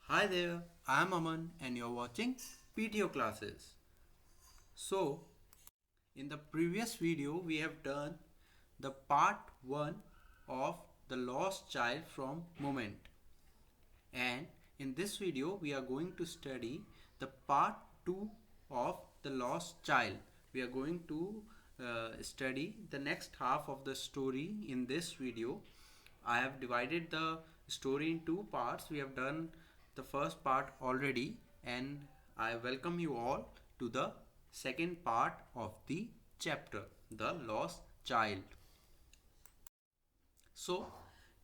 Hi there, I am Aman and you're watching PTO classes. So, in the previous video, we have done the part 1 of the lost child from moment. And in this video, we are going to study the part 2 of the lost child. We are going to study the next half of the story in this video. I have divided the story in two parts. We have done the first part already, and I welcome you all to the second part of the chapter, the lost child. So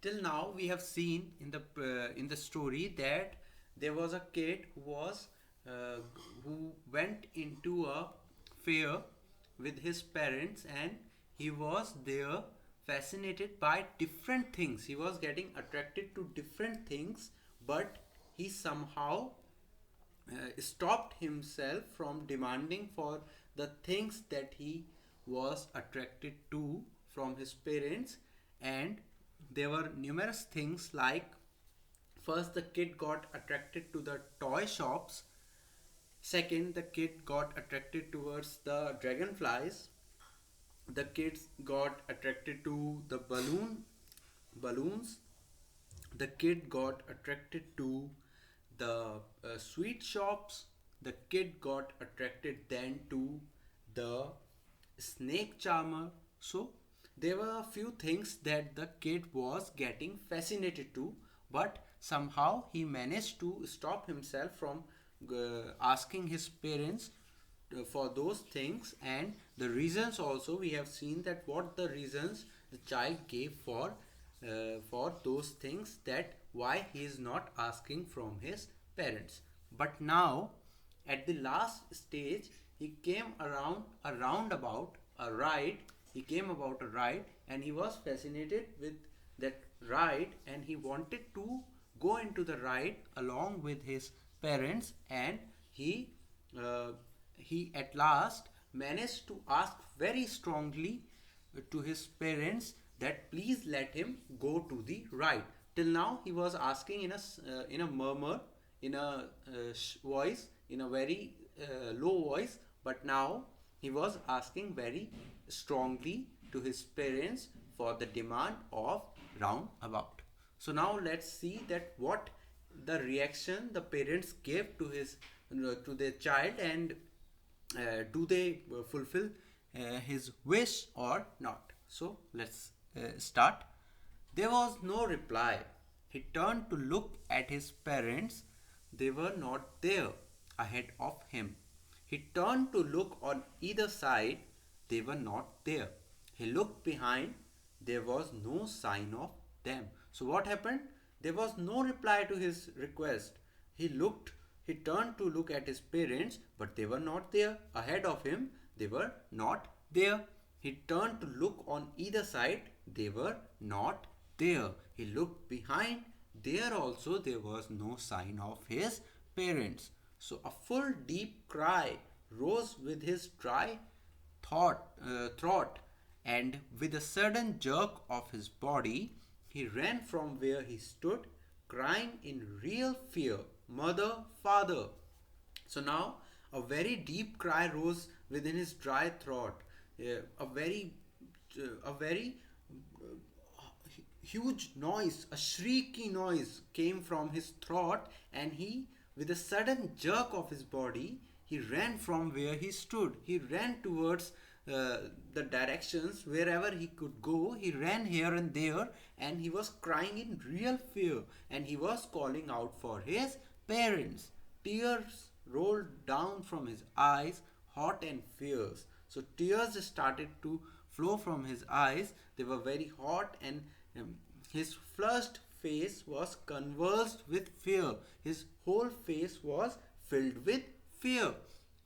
till now we have seen in the story that there was a kid uh, who went into a fair with his parents, and he was there fascinated by different things. He was getting attracted to different things, but he somehow stopped himself from demanding for the things that he was attracted to from his parents. And there were numerous things like, first the kid got attracted to the toy shops, second the kid got attracted towards the dragonflies, the kids got attracted to the balloons, the kid got attracted to the sweet shops, the kid got attracted then to the snake charmer. So there were a few things that the kid was getting fascinated to, but somehow he managed to stop himself from asking his parents for those things. And the reasons also, we have seen that what the reasons the child gave for those things, that why he is not asking from his parents. But now at the last stage, he came around a roundabout, a ride. He came about a ride, and he was fascinated with that ride, and he wanted to go into the ride along with his parents. And he uh, he at last managed to ask very strongly to his parents that please let him go to the ride. Till now he was asking in a murmur, in a voice, in a very low voice, but now he was asking very strongly to his parents for the demand of roundabout. So now let's see that what the reaction the parents gave to his to their child, and do they fulfill his wish or not. So let's start. There was no reply. He turned to look at his parents. They were not there ahead of him. He turned to look on either side. They were not there. He looked behind. There was no sign of them. So what happened? There was no reply to his request. He looked, he turned to look at his parents, but they were not there. Ahead of him, they were not there. He turned to look on either side. They were not there. He looked behind. There also there was no sign of his parents. So a full deep cry rose with his dry throat, and with a sudden jerk of his body, he ran from where he stood, crying in real fear, "Mother, father!" So now a very deep cry rose within his dry throat. A very huge noise, a shrieky noise came from his throat, and he, with a sudden jerk of his body, he ran from where he stood. He ran towards the directions wherever he could go. He ran here and there, and he was crying in real fear, and he was calling out for his parents. Tears rolled down from his eyes, hot and fierce. So tears started to flow from his eyes. They were very hot, and his flushed face was convulsed with fear. His whole face was filled with fear.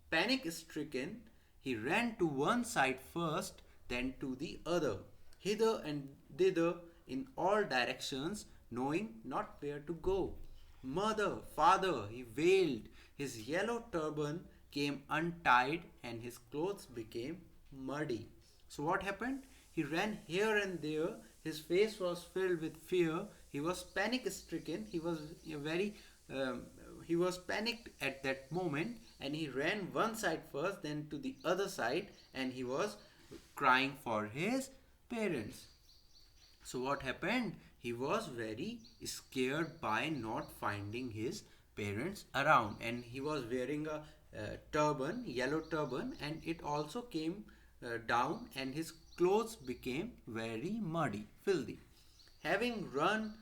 Panic stricken, he ran to one side first, then to the other, hither and thither in all directions, knowing not where to go. "Mother, father!" he wailed. His yellow turban came untied, and his clothes became muddy. So, what happened? He ran here and there. His face was filled with fear. He was panic stricken. He was very um, he was panicked at that moment, and he ran one side first, then to the other side, and he was crying for his parents. So what happened? He was very scared by not finding his parents around, and he was wearing a turban, yellow turban, and it also came down, and his clothes became very muddy, filthy. Having run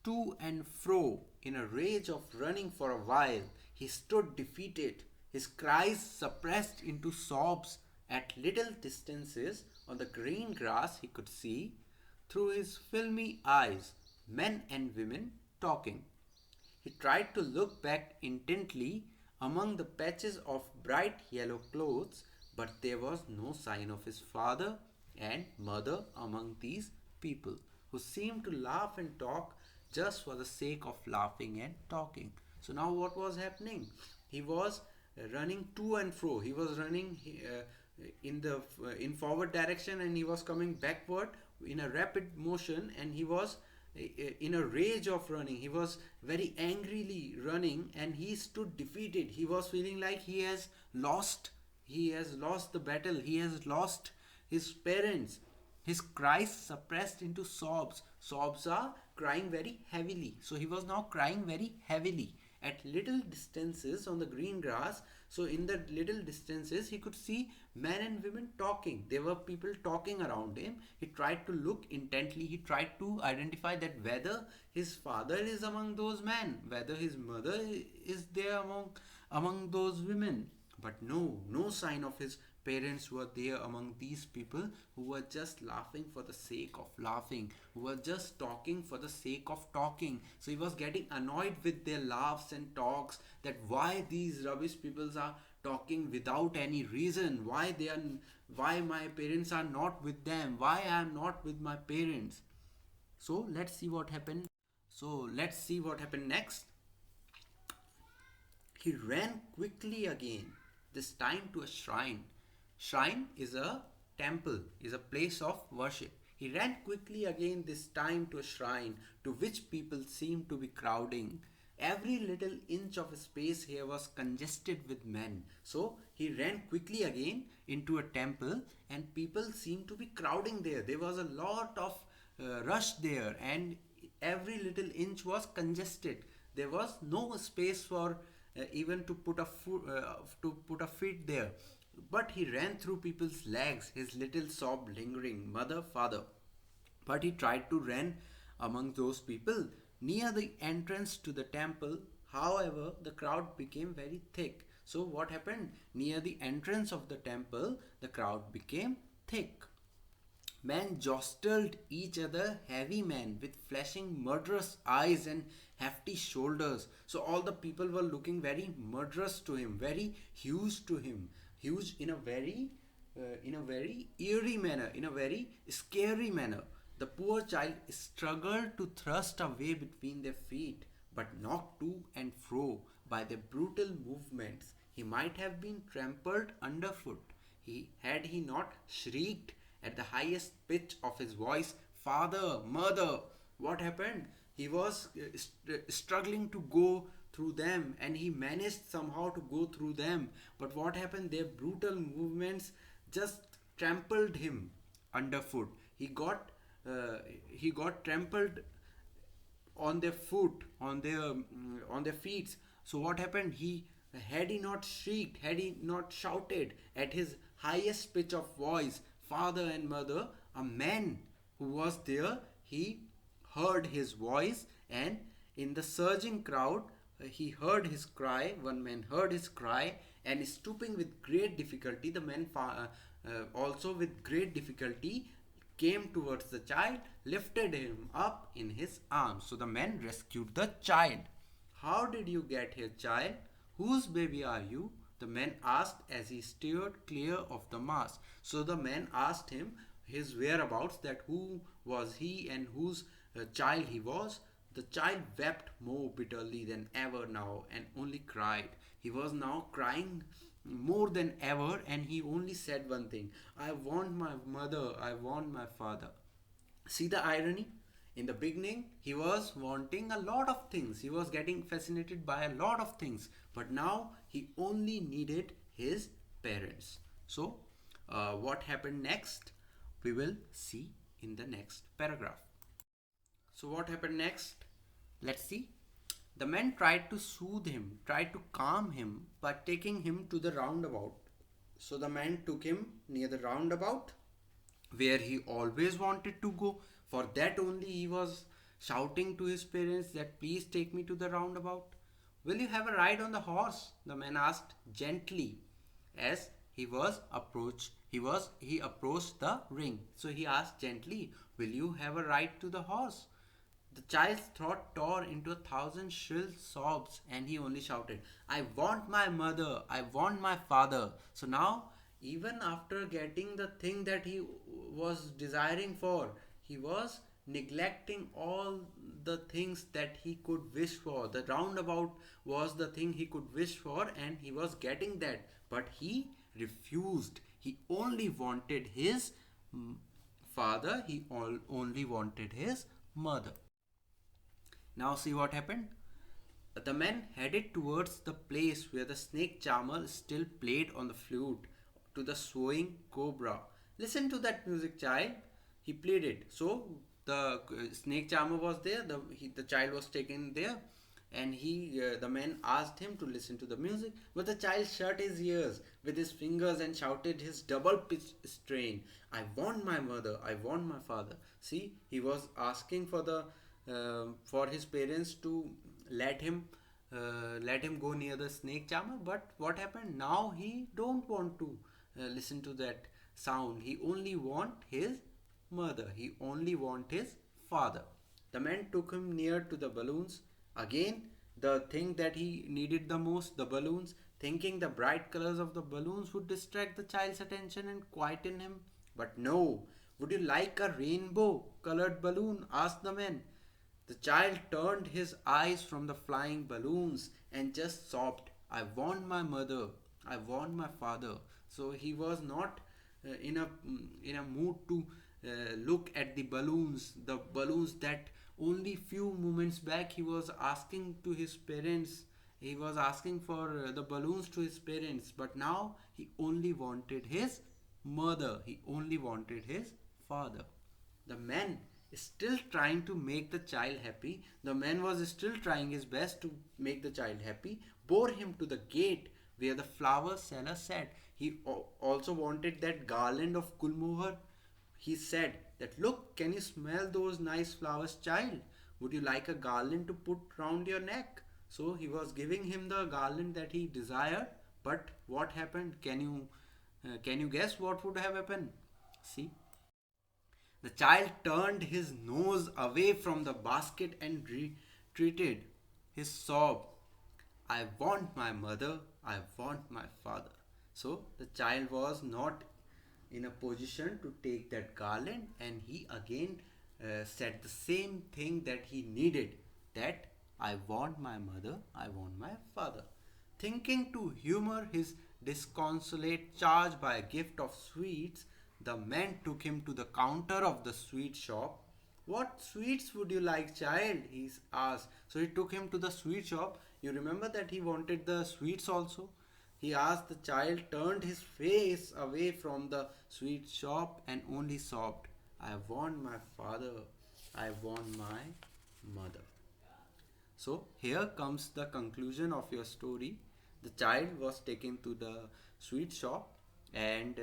to and fro in a rage of running for a while, he stood defeated, his cries suppressed into sobs. At little distances on the green grass, he could see, through his filmy eyes, men and women talking. He tried to look back intently among the patches of bright yellow clothes, but there was no sign of his father and mother among these people, who seemed to laugh and talk just for the sake of laughing and talking. So now what was happening? He was running to and fro. He was running in forward direction, and he was coming backward in a rapid motion, and he was in a rage of running. He was very angrily running, and he stood defeated. He was feeling like he has lost the battle. He has lost his parents. His cries suppressed into sobs. Sobs are crying very heavily. So he was now crying very heavily at little distances on the green grass. So in the little distances, he could see men and women talking. There were people talking around him. He tried to look intently. He tried to identify that whether his father is among those men, whether his mother is there among those women. But no sign of his parents were there among these people, who were just laughing for the sake of laughing, who were just talking for the sake of talking. So he was getting annoyed with their laughs and talks, that why these rubbish peoples are talking without any reason, why my parents are not with them, why I am not with my parents. So let's see what happened. Next. He ran quickly again, this time to a shrine. Shrine is a temple, is a place of worship. He ran quickly again, this time to a shrine to which people seemed to be crowding. Every little inch of space here was congested with men. So he ran quickly again into a temple, and people seemed to be crowding there. There was a lot of rush there, and every little inch was congested. There was no space for even to put a feet there. But he ran through people's legs, his little sob lingering, mother, father. But he tried to run among those people. Near the entrance to the temple, however, the crowd became very thick. So what happened? Near the entrance of the temple, the crowd became thick. Men jostled each other, heavy men with flashing murderous eyes and hefty shoulders. So all the people were looking very murderous to him, very huge to him, huge in a very eerie manner, in a very scary manner. The poor child struggled to thrust a way between their feet, but knocked to and fro by their brutal movements, he might have been trampled underfoot. He not shrieked at the highest pitch of his voice, "Father, mother!" What happened? He was struggling to go through them, and he managed somehow to go through them. But what happened? Their brutal movements just trampled him underfoot. He got trampled on their foot, on their feet. So what happened? Had he not shrieked, had he not shouted at his highest pitch of voice, "Father and mother," a man who was there, he heard his voice, and in the surging crowd, he heard his cry. One man heard his cry, and stooping with great difficulty, the man also with great difficulty came towards the child, lifted him up in his arms. So the man rescued the child. "How did you get here, child? Whose baby are you?" the man asked as he steered clear of the mass. So the man asked him his whereabouts, that who was he and whose child he was. The child wept more bitterly than ever now, and only cried. He was now crying more than ever, and he only said one thing: "I want my mother, I want my father." See the irony? In the beginning, he was wanting a lot of things. He was getting fascinated by a lot of things. But now he only needed his parents. So, what happened next? We will see in the next paragraph. So, what happened next? Let's see. The man tried to soothe him, tried to calm him by taking him to the roundabout. So, the man took him near the roundabout where he always wanted to go. For that only he was shouting to his parents that please take me to the roundabout. Will you have a ride on the horse? The man asked gently as he approached the ring. So he asked gently, will you have a ride to the horse? The child's throat tore into 1,000 shrill sobs and he only shouted, I want my mother, I want my father. So now, even after getting the thing that he was desiring for, he was neglecting all the things that he could wish for. The roundabout was the thing he could wish for and he was getting that. But he refused. He only wanted his father, only wanted his mother. Now see what happened. The man headed towards the place where the snake charmer still played on the flute to the swaying cobra. Listen to that music, child. He pleaded. So the snake charmer was there. The child was taken there, and the man asked him to listen to the music. But the child shut his ears with his fingers and shouted his double pitched strain. I want my mother. I want my father. See, he was asking for his parents to let him let him go near the snake charmer. But what happened? Now he don't want to listen to that sound. He only want his mother. He only want his father. The man took him near to the balloons. Again, the thing that he needed the most, the balloons, thinking the bright colors of the balloons would distract the child's attention and quieten him. But no. Would you like a rainbow colored balloon? Asked the man. The child turned his eyes from the flying balloons and just sobbed, I want my mother, I want my father. So he was not in a mood to look at the balloons that only few moments back he was asking to his parents. He was asking for the balloons to his parents, but now he only wanted his mother. He only wanted his father. The man is still trying to make the child happy. The man was still trying his best to make the child happy. Bore him to the gate where the flower seller sat. He also wanted that garland of Gulmohar. He said that, look, can you smell those nice flowers, child? Would you like a garland to put round your neck? So he was giving him the garland that he desired. But what happened? Can you guess what would have happened? See, the child turned his nose away from the basket and retreated. His sob, I want my mother, I want my father. So the child was not in a position to take that garland, and he again said the same thing that he needed, that I want my mother, I want my father. Thinking to humor his disconsolate charge by a gift of sweets, the man took him to the counter of the sweet shop. What sweets would you like, child? He asked. So he took him to the sweet shop. You remember that he wanted the sweets also? He asked. The child turned his face away from the sweet shop and only sobbed, I want my father, I want my mother. So here comes the conclusion of your story. The child was taken to the sweet shop, and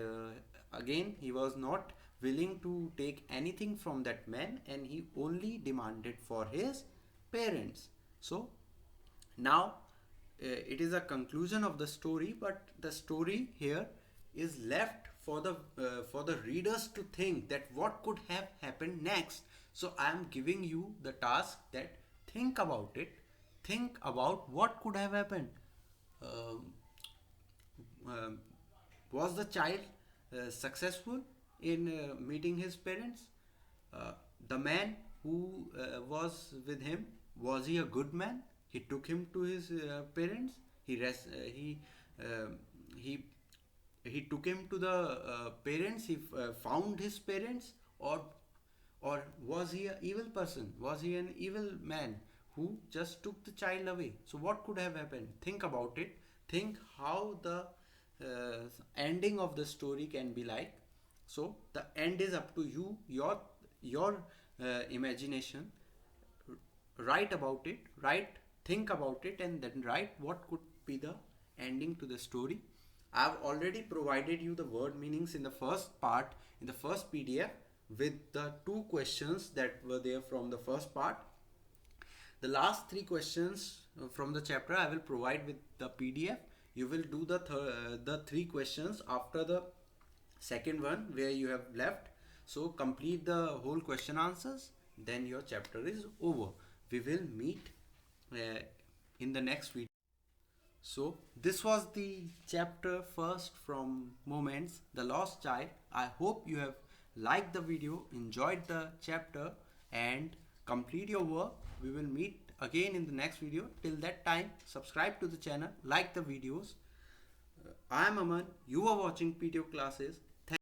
again he was not willing to take anything from that man, and he only demanded for his parents. So now it is a conclusion of the story, but the story here is left for the readers to think that what could have happened next. So I am giving you the task that think about it, think about what could have happened. Um, um, was the child successful in meeting his parents? The man who was with him, was he a good man? He took him to his parents. Uh, he he took him to the parents. He found his parents, or was he an evil person? Was he an evil man who just took the child away? So what could have happened? Think about it. Think how the ending of the story can be like. So the end is up to you, your imagination. Write about it, write, think about it, and then write what could be the ending to the story. I've already provided you the word meanings in the first part, in the first PDF, with the 2 questions that were there from the first part. The last 3 questions from the chapter I will provide with the PDF. You will do the 3 questions after the second one where you have left. So complete the whole question answers, then your chapter is over. We will meet uh, in the next video. So this was the chapter first from Moments, The Lost Child. I hope you have liked the video, enjoyed the chapter, and complete your work. We will meet again in the next video. Till that time, subscribe to the channel, like the videos. I am Aman. You are watching PTO classes.